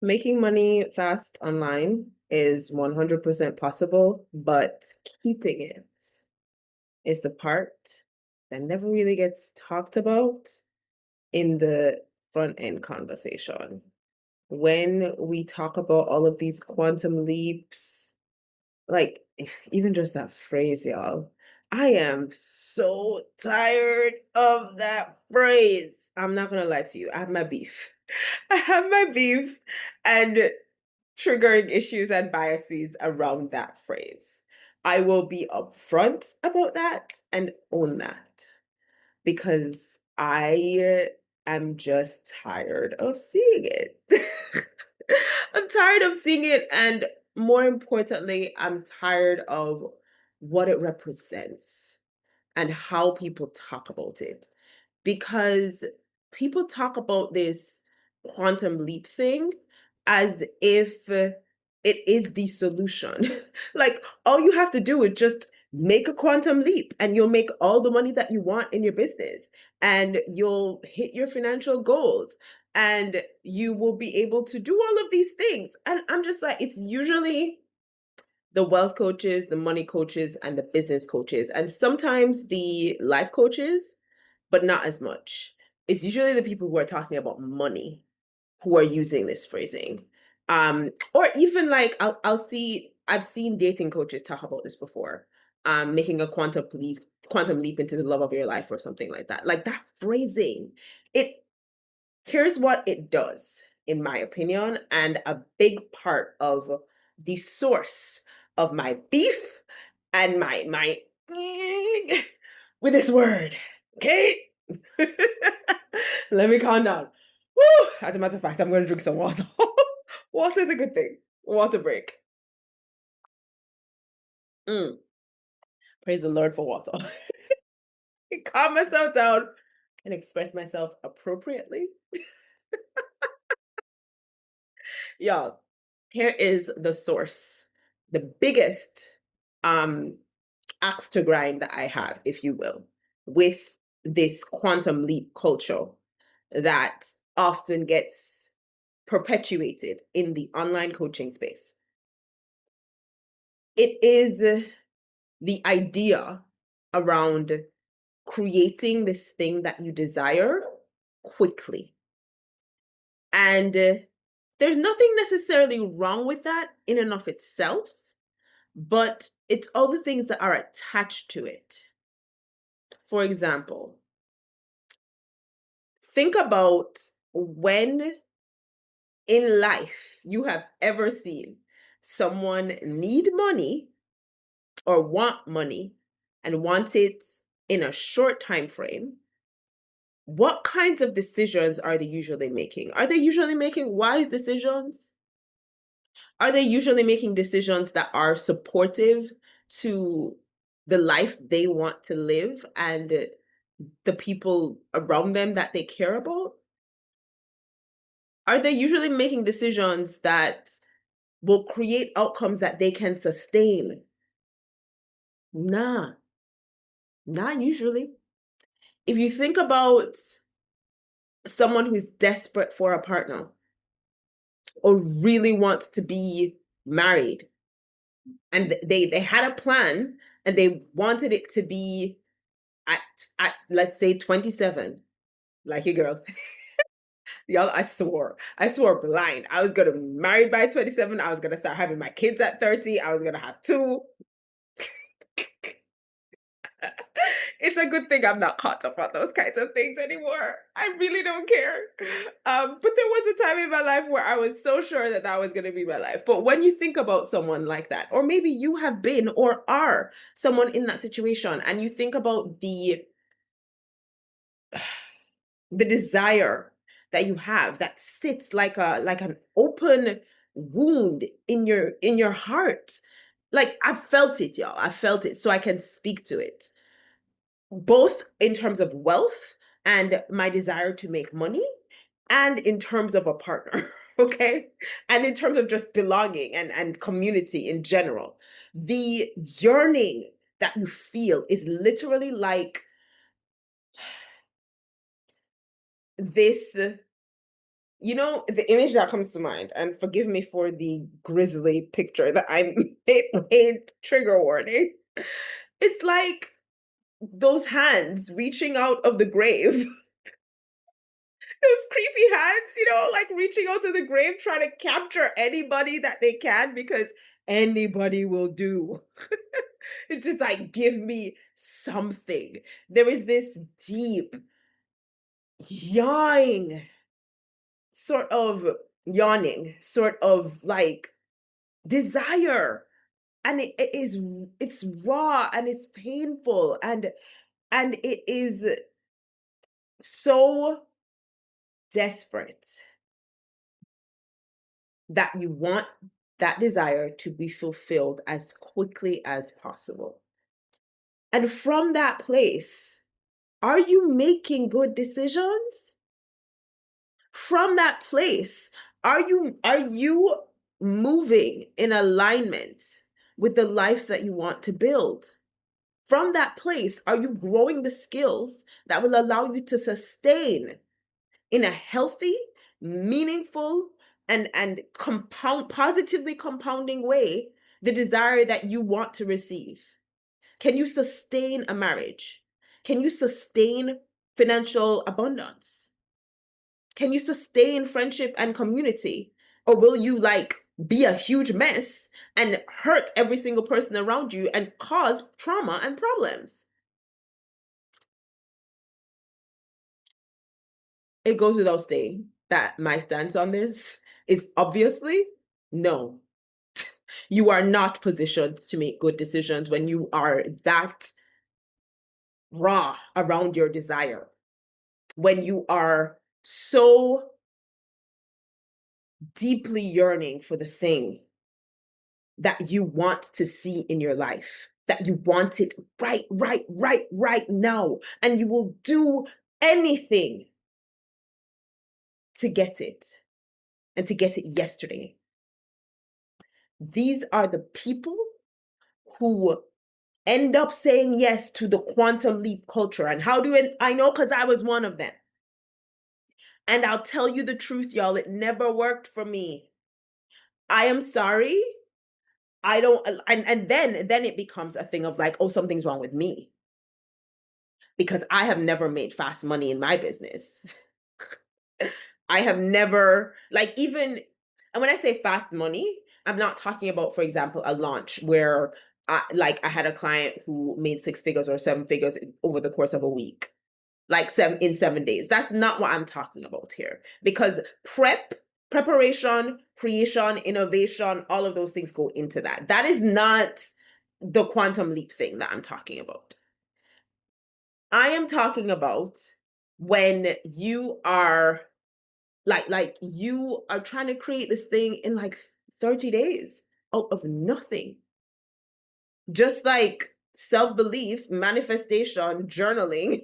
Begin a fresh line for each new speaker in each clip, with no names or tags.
Making money fast online is 100% possible, but keeping it is the part that never really gets talked about in the front end conversation. When we talk about all of these quantum leaps, like even just that phrase, y'all, I am so tired of that phrase. I'm not gonna lie to you, I have my beef. I have my beef. And triggering issues and biases around that phrase. I will be upfront about that and own that because I am just tired of seeing it. I'm tired of seeing it. And more importantly, I'm tired of what it represents and how people talk about it. Because people talk about this quantum leap thing as if it is the solution. Like, all you have to do is just make a quantum leap and you'll make all the money that you want in your business and you'll hit your financial goals and you will be able to do all of these things. And I'm just like, it's usually the wealth coaches, the money coaches, and the business coaches, and sometimes the life coaches, but not as much. It's usually the people who are talking about money who are using this phrasing. Or even like I've seen dating coaches talk about this before. Making a quantum leap into the love of your life or something like that. Like that phrasing. It Here's what it does, in my opinion, and a big part of the source of my beef and my with this word. Okay? Let me calm down. Woo! As a matter of fact, I'm gonna drink some water. Water is a good thing. Water break. Mm, praise the Lord for water. Calm myself down and express myself appropriately. Y'all, here is the source, the biggest um axe to grind that I have, if you will, with this quantum leap culture that often gets perpetuated in the online coaching space. It is the idea around creating this thing that you desire quickly. And there's nothing necessarily wrong with that in and of itself, but it's all the things that are attached to it. For example, think about when in life you have ever seen someone need money or want money and want it in a short time frame. What kinds of decisions are they usually making? Are they usually making wise decisions? Are they usually making decisions that are supportive to the life they want to live and the people around them that they care about? Are they usually making decisions that will create outcomes that they can sustain? Nah, not usually. If you think about someone who's desperate for a partner or really wants to be married and they had a plan and they wanted it to be at let's say 27, like your girl. Y'all, I swore blind. I was gonna be married by 27. I was gonna start having my kids at 30. I was gonna have two. It's a good thing I'm not caught up on those kinds of things anymore. I really don't care. But there was a time in my life where I was so sure that that was going to be my life. But when you think about someone like that, or maybe you have been or are someone in that situation, and you think about the desire that you have that sits like an open wound in your heart. Like I felt it, y'all. I felt it, so I can speak to it both in terms of wealth and my desire to make money and in terms of a partner. Okay, and in terms of just belonging and community in general. The yearning that you feel is literally like this You know, the image that comes to mind, and forgive me for the grisly picture that I made, trigger warning. It's like those hands reaching out of the grave. Those creepy hands, like reaching out to the grave, trying to capture anybody that they can because anybody will do. It's just like, give me something. There is this deep, yawing, sort of yawning, sort of like desire. And it's raw and it's painful and it is so desperate that you want that desire to be fulfilled as quickly as possible. And from that place, are you making good decisions? From that place, are you moving in alignment with the life that you want to build? From that place, are you growing the skills that will allow you to sustain in a healthy, meaningful, and positively compounding way the desire that you want to receive? Can you sustain a marriage? Can you sustain financial abundance? Can you sustain friendship and community? Or will you like be a huge mess and hurt every single person around you and cause trauma and problems? It goes without saying that my stance on this is obviously no. You are not positioned to make good decisions when you are that raw around your desire. When you are so deeply yearning for the thing that you want to see in your life, that you want it right now, and you will do anything to get it and to get it yesterday. These are the people who end up saying yes to the quantum leap culture. And how do I know? Because I was one of them. And I'll tell you the truth, y'all, it never worked for me. I am sorry. I don't and then it becomes a thing of like, oh, something's wrong with me because I have never made fast money in my business. I have never like even and when I say fast money, I'm not talking about, for example, a launch where I had a client who made six figures or seven figures over the course of a week, like 7 days. That's not what I'm talking about here because preparation, creation, innovation, all of those things go into that. That is not the quantum leap thing that I'm talking about. I am talking about when you are like you are trying to create this thing in like 30 days out of nothing. Just like self-belief, manifestation, journaling,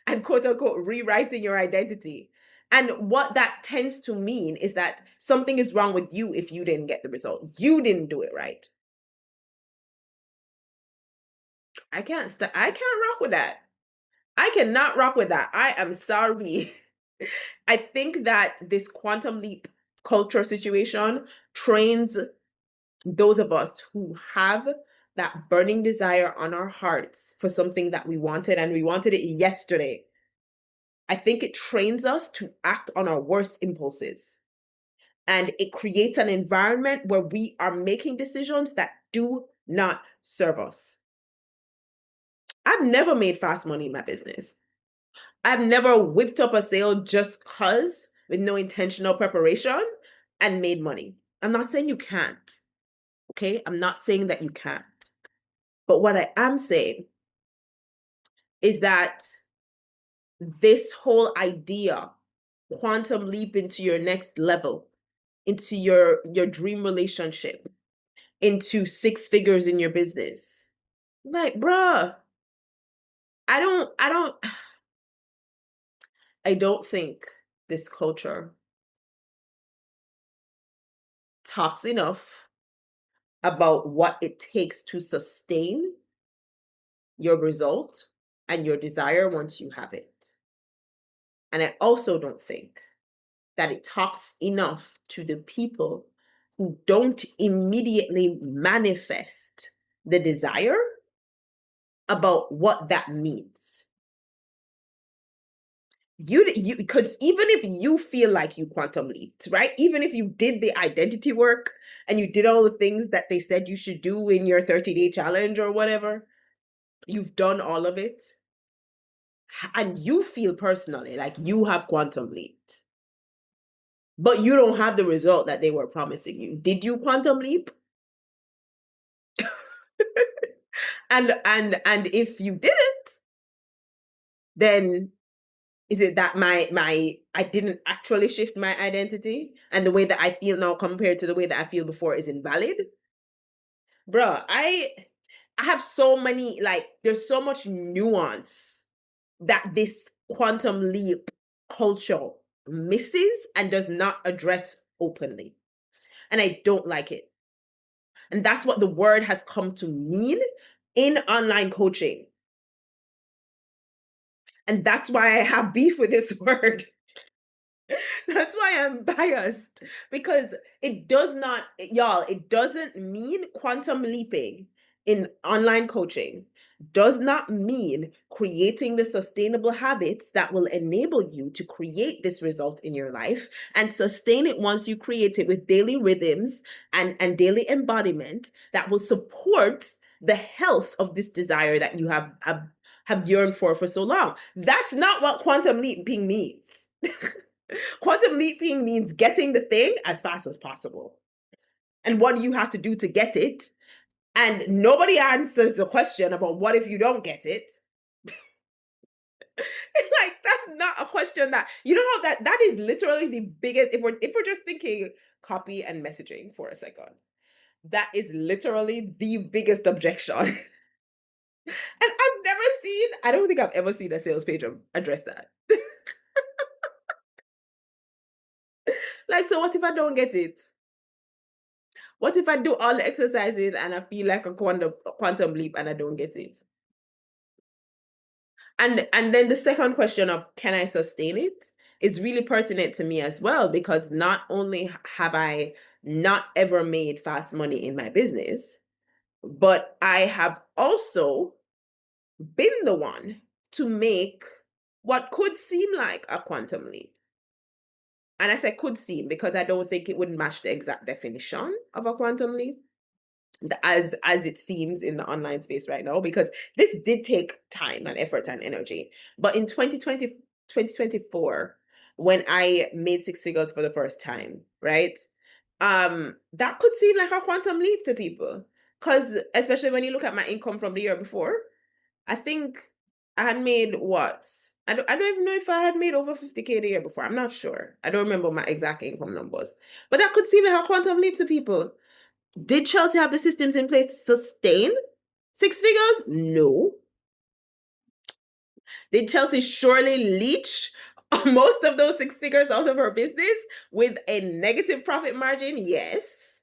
and quote unquote rewriting your identity. And what that tends to mean is that something is wrong with you if you didn't get the result. You didn't do it right. I can't rock with that. I cannot rock with that. I am sorry. I think that this quantum leap culture situation trains those of us who have that burning desire on our hearts for something that we wanted and we wanted it yesterday. I think it trains us to act on our worst impulses. And it creates an environment where we are making decisions that do not serve us. I've never made fast money in my business. I've never whipped up a sale just cuz with no intentional preparation and made money. I'm not saying you can't. Okay? I'm not saying that you can't. But what I am saying is that this whole idea, quantum leap into your next level, into your dream relationship, into six figures in your business. Like, bruh, I don't I don't think this culture talks enough about what it takes to sustain your result and your desire once you have it. And I also don't think that it talks enough to the people who don't immediately manifest the desire about what that means. You because even if you feel like you quantum leaped, right? Even if you did the identity work and you did all the things that they said you should do in your 30-day challenge or whatever, you've done all of it, and you feel personally like you have quantum leaped, but you don't have the result that they were promising you. Did you quantum leap? And if you didn't, then is it that my I didn't actually shift my identity and the way that I feel now compared to the way that I feel before is invalid? Bruh, I have so many, like, there's so much nuance that this quantum leap culture misses and does not address openly. And I don't like it. And that's what the word has come to mean in online coaching. And that's why I have beef with this word. That's why I'm biased, because it does not, y'all, it doesn't mean quantum leaping in online coaching, does not mean creating the sustainable habits that will enable you to create this result in your life and sustain it once you create it with daily rhythms and daily embodiment that will support the health of this desire that you have yearned for so long. That's not what quantum leaping means. Quantum leaping means getting the thing as fast as possible. And what do you have to do to get it? And nobody answers the question about what if you don't get it? Like, that's not a question that, you know how that is literally the biggest, if we're just thinking copy and messaging for a second. That is literally the biggest objection. And I don't think I've ever seen a sales page address that. Like, so what if I don't get it? What if I do all the exercises and I feel like a quantum leap and I don't get it? And then the second question of can I sustain it is really pertinent to me as well, because not only have I not ever made fast money in my business, but I have also been the one to make what could seem like a quantum leap. And I say could seem because I don't think it would match the exact definition of a quantum leap as it seems in the online space right now, because this did take time and effort and energy. But in 2024, when I made six figures for the first time, right? That could seem like a quantum leap to people, because especially when you look at my income from the year before, I think I had made what? I don't even know if I had made over 50K the year before. I'm not sure. I don't remember my exact income numbers. But that could seem like a quantum leap to people. Did Chelsea have the systems in place to sustain six figures? No. Did Chelsea surely leech most of those six figures out of her business with a negative profit margin? Yes.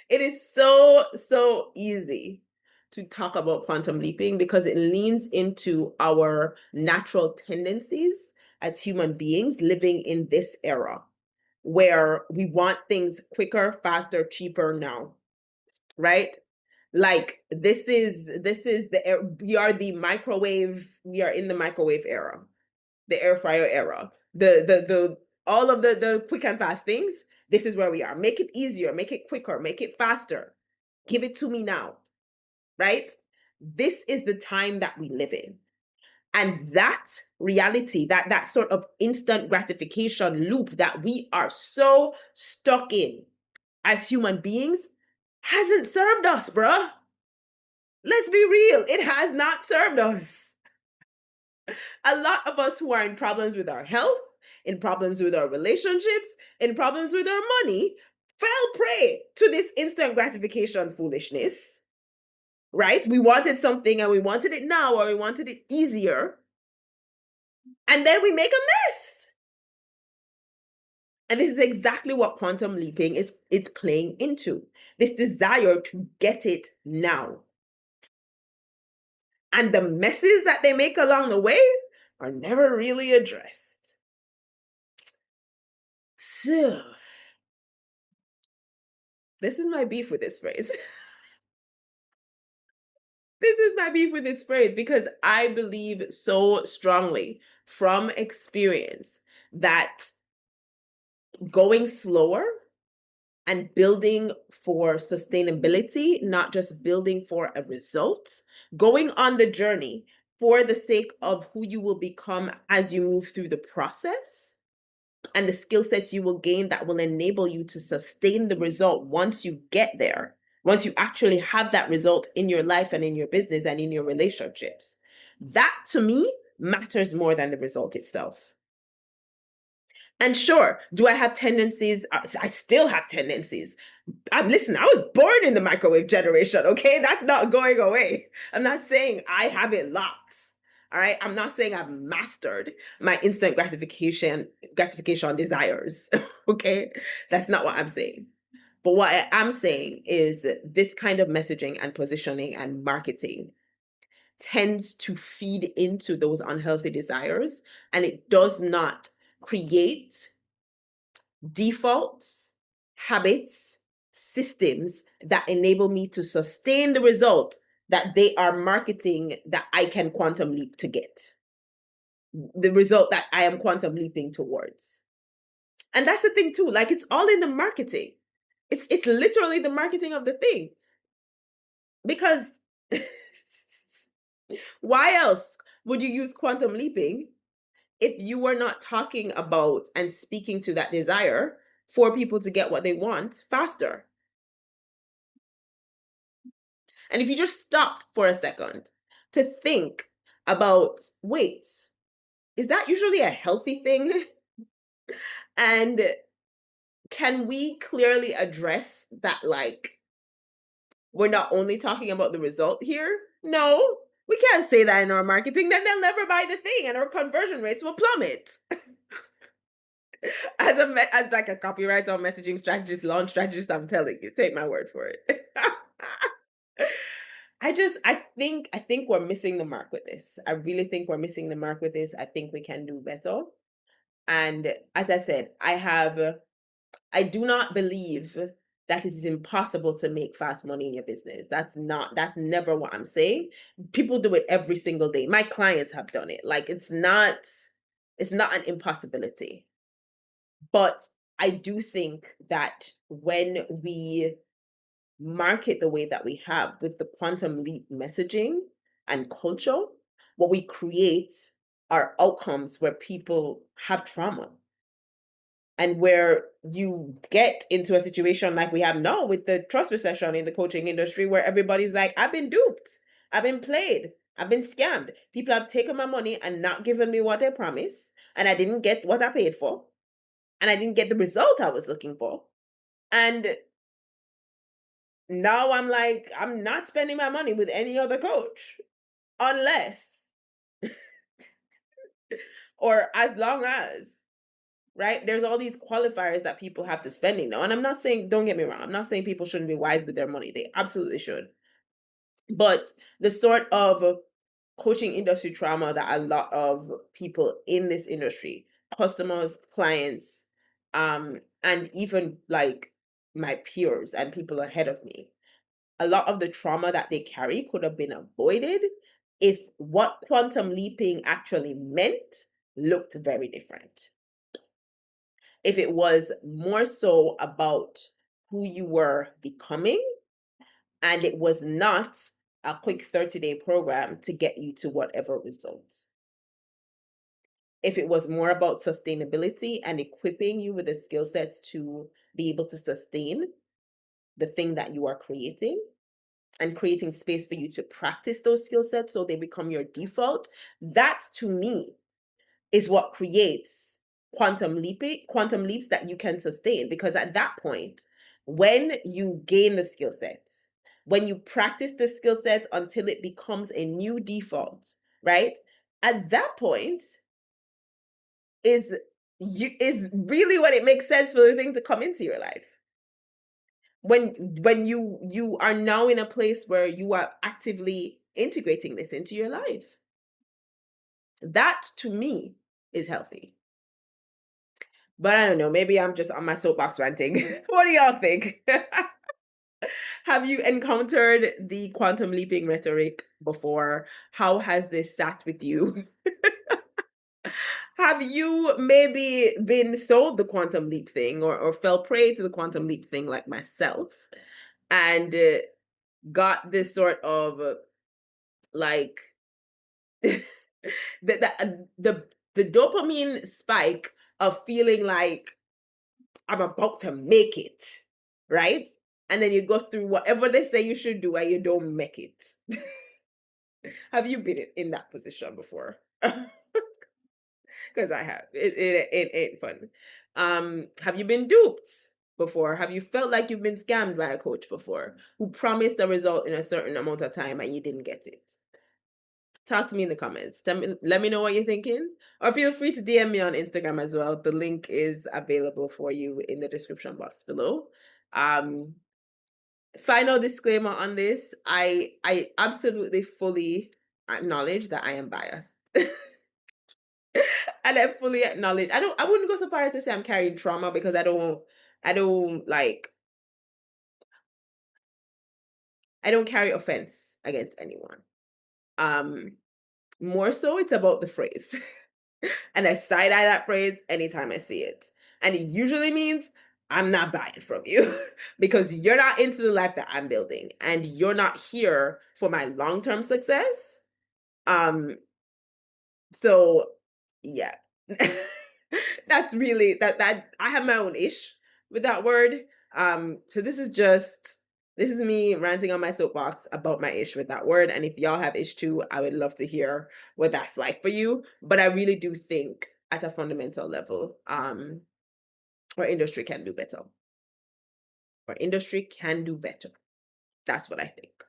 It is so easy to talk about quantum leaping because it leans into our natural tendencies as human beings living in this era where we want things quicker, faster, cheaper now, right? Like this is we are in the microwave era, the air fryer era, the all of the quick and fast things. This is where we are. Make it easier, make it quicker, make it faster. Give it to me now, right? This is the time that we live in. And that reality, that sort of instant gratification loop that we are so stuck in as human beings hasn't served us, bruh. Let's be real, it has not served us. A lot of us who are in problems with our health, in problems with our relationships, in problems with our money, fell prey to this instant gratification foolishness, right? We wanted something and we wanted it now, or we wanted it easier. And then we make a mess. And this is exactly what quantum leaping is playing into. This desire to get it now. And the messes that they make along the way, are never really addressed. So, this is my beef with this phrase. This is my beef with this phrase because I believe so strongly from experience that going slower and building for sustainability, not just building for a result, going on the journey for the sake of who you will become as you move through the process and the skill sets you will gain that will enable you to sustain the result once you get there, once you actually have that result in your life and in your business and in your relationships. That to me matters more than the result itself. And sure, do I have tendencies? I still have tendencies. Listen, I was born in the microwave generation, okay? That's not going away. I'm not saying I have it locked. All right. I'm not saying I've mastered my instant gratification desires. Okay. That's not what I'm saying. But what I am saying is this kind of messaging and positioning and marketing tends to feed into those unhealthy desires, and it does not create defaults, habits, systems that enable me to sustain the result that they are marketing that I can quantum leap to get. The result that I am quantum leaping towards. And that's the thing too. Like it's all in the marketing. It's literally the marketing of the thing. Because why else would you use quantum leaping if you were not talking about and speaking to that desire for people to get what they want faster? And if you just stopped for a second to think about, wait, is that usually a healthy thing? And can we clearly address that, like, we're not only talking about the result here? No, we can't say that in our marketing. Then they'll never buy the thing and our conversion rates will plummet. As like a copywriter, messaging strategist, launch strategist, I'm telling you, take my word for it. I think we're missing the mark with this. I really think we're missing the mark with this. I think we can do better. And as I said, I do not believe that it is impossible to make fast money in your business. That's never what I'm saying. People do it every single day. My clients have done it. Like it's not an impossibility. But I do think that when we market the way that we have with the quantum leap messaging and culture, what we create are outcomes where people have trauma and where you get into a situation like we have now with the trust recession in the coaching industry where everybody's like, I've been duped, I've been played, I've been scammed. People have taken my money and not given me what they promised, and I didn't get what I paid for, and I didn't get the result I was looking for. And now I'm like, I'm not spending my money with any other coach unless or as long as, right? There's all these qualifiers that people have to spending now. And I'm not saying, don't get me wrong, I'm not saying people shouldn't be wise with their money. They absolutely should. But the sort of coaching industry trauma that a lot of people in this industry, customers, clients, and even like my peers and people ahead of me, a lot of the trauma that they carry could have been avoided if what quantum leaping actually meant looked very different. If it was more so about who you were becoming and it was not a quick 30-day program to get you to whatever results. If it was more about sustainability and equipping you with the skill sets to be able to sustain the thing that you are creating, and creating space for you to practice those skill sets so they become your default, that to me is what creates quantum leaps that you can sustain. Because at that point, when you gain the skill sets, when you practice the skill sets until it becomes a new default, right? At that point is is really when it makes sense for the thing to come into your life. When you are now in a place where you are actively integrating this into your life. That to me is healthy. But I don't know, maybe I'm just on my soapbox ranting. What do y'all think? Have you encountered the quantum leaping rhetoric before? How has this sat with you? Have you maybe been sold the quantum leap thing or fell prey to the quantum leap thing like myself and got this sort of like the dopamine spike of feeling like I'm about to make it, right? And then you go through whatever they say you should do and you don't make it. Have you been in that position before? Because I have. It ain't fun. Have you been duped before? Have you felt like you've been scammed by a coach before who promised a result in a certain amount of time and you didn't get it? Talk to me in the comments. Let me know what you're thinking. Or feel free to DM me on Instagram as well. The link is available for you in the description box below. Um, Final disclaimer on this. I absolutely fully acknowledge that I am biased. And I fully acknowledge I wouldn't go so far as to say I'm carrying trauma because I don't I don't carry offense against anyone. Um More so it's about the phrase. And I side eye that phrase anytime I see it. And it usually means I'm not buying from you because you're not into the life that I'm building and you're not here for my long-term success. Um So, yeah. That's really that I have my own ish with that word. So this is me ranting on my soapbox about my ish with that word. And if y'all have ish too, I would love to hear what that's like for you. But I really do think at a fundamental level, our industry can do better. Our industry can do better. That's what I think.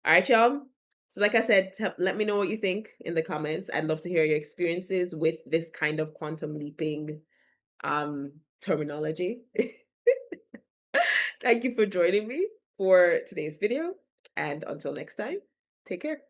All right, y'all. So, like I said, let me know what you think in the comments. I'd love to hear your experiences with this kind of quantum leaping terminology. Thank you for joining me for today's video. And until next time, take care.